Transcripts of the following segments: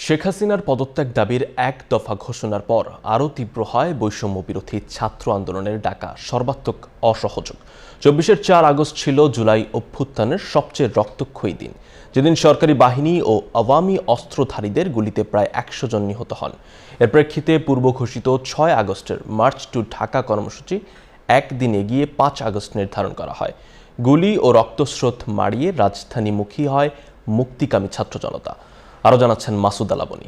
শেখ হাসিনার পদত্যাগ দাবির এক দফা ঘোষণার পর আরও তীব্র হয় বৈষম্য বিরোধী ছাত্র আন্দোলনের ডাকা সর্বাত্মক অসহযোগ। ২৪ আগস্ট ছিল জুলাই অভ্যুত্থানের সবচেয়ে রক্তক্ষয়ী দিন, যেদিন সরকারি বাহিনী ও আওয়ামী অস্ত্রধারীদের গুলিতে প্রায় ১০০ জন নিহত হন। এর প্রেক্ষিতে পূর্ব ঘোষিত ৬ আগস্টের মার্চ টু ঢাকা কর্মসূচি একদিন এগিয়ে ৫ আগস্ট নির্ধারণ করা হয়। গুলি ও রক্তস্রোত মাড়িয়ে রাজধানীমুখী হয় মুক্তিকামী ছাত্র জনতা। আরও জানাচ্ছেন মাসুদ আলাবনী।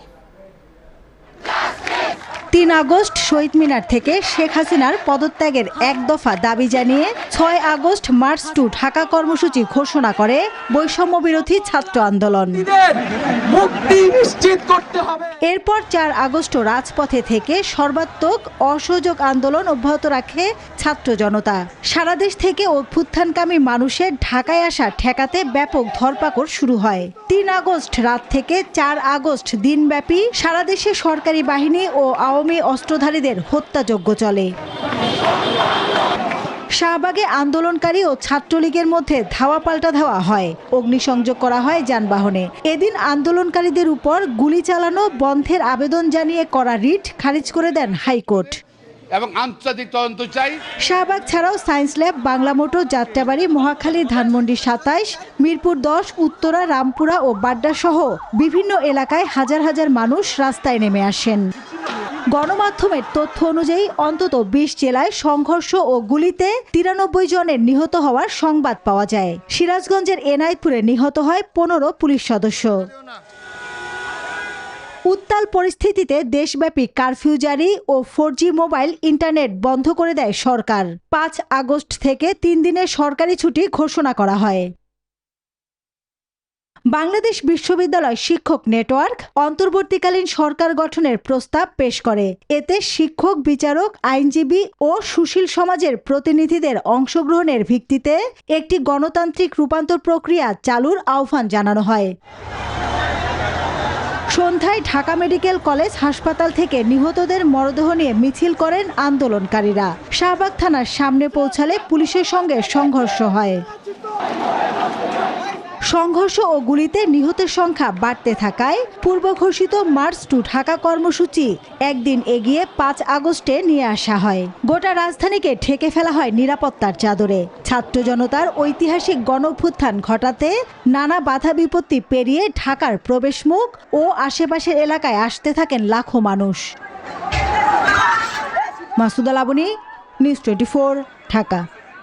৩ আগস্ট শহীদ মিনার থেকে শেখ হাসিনার পদত্যাগের এক দফা দাবি জানিয়ে ৬ আগস্ট মার্চ টু ঢাকা কর্মসূচি ঘোষণা করে বৈষম্য বিরোধী ছাত্র আন্দোলন। এরপর ৪ আগস্ট রাজপথে থেকে সর্বাত্মক অসহযোগ আন্দোলন অব্যাহত রাখে ছাত্র জনতা। সারা দেশ থেকে অভ্যুত্থানকামী মানুষের ঢাকায় আসা ঠেকাতে ব্যাপক ধরপাকড় শুরু হয়। ৩ আগস্ট রাত থেকে ৪ আগস্ট দিনব্যাপী সারা দেশে সরকারি বাহিনী ও আওয়ামী অস্ত্রধারীদের হত্যাযজ্ঞ চলে। শাহবাগে আন্দোলনকারী ও ছাত্রলীগের মধ্যে ধাওয়া পাল্টা ধাওয়া হয়, অগ্নিসংযোগ করা হয় যানবাহনে। এদিন আন্দোলনকারীদের উপর গুলি চালানো বন্ধের আবেদন জানিয়ে করা রিট খারিজ করে দেন হাইকোর্ট। এবং আন্তর্জাতিক তদন্ত চাই। শাহবাগ ছাড়াও science lab, Bangla motor, Jatrabari, Mohakhali, Dhanmondi ২৭, Mirpur ১০, Uttara, Rampura ও বাড্ডা সহ বিভিন্ন এলাকায় হাজার হাজার মানুষ রাস্তায় নেমে আসেন। গণমাধ্যমের তথ্য অনুযায়ী অন্তত ২০ জেলায় সংঘর্ষ ও গুলিতে ৯৩ জনের নিহত হওয়ার সংবাদ পাওয়া যায়। সিরাজগঞ্জের এনায়েতপুরে নিহত হয় ১৫ পুলিশ সদস্য। উত্তাল পরিস্থিতিতে দেশব্যাপী কারফিউ জারি ও 4G মোবাইল ইন্টারনেট বন্ধ করে দেয় সরকার। ৫ আগস্ট থেকে ৩ দিনের সরকারি ছুটি ঘোষণা করা হয়। বাংলাদেশ বিশ্ববিদ্যালয় শিক্ষক নেটওয়ার্ক অন্তর্বর্তীকালীন সরকার গঠনের প্রস্তাব পেশ করে। এতে শিক্ষক, বিচারক, আইনজীবী ও সুশীল সমাজের প্রতিনিধিদের অংশগ্রহণের ভিত্তিতে একটি গণতান্ত্রিক রূপান্তর প্রক্রিয়া চালুর আহ্বান জানানো হয়। সন্ধ্যায় ঢাকা মেডিকেল কলেজ হাসপাতাল থেকে নিহতদের মরদেহ নিয়ে মিছিল করেন আন্দোলনকারীরা। শাহবাগ থানার সামনে পৌঁছালে পুলিশের সঙ্গে সংঘর্ষ হয়। সংঘর্ষ ও গুলিতে নিহতের সংখ্যা বাড়তে থাকায় পূর্ব ঘোষিত মার্চ টু ঢাকা কর্মসূচি একদিন এগিয়ে ৫ আগস্টে নিয়ে আসা হয়। গোটা রাজধানীকে ঢেকে ফেলা হয় নিরাপত্তার চাদরে। ছাত্র জনতার ঐতিহাসিক গণঅভ্যুত্থান ঘটাতে নানা বাধা বিপত্তি পেরিয়ে ঢাকার প্রবেশমুখ ও আশেপাশের এলাকায় আসতে থাকেন লাখো মানুষ। মাসুদ আলাবনী, নিউজ 24, ঢাকা।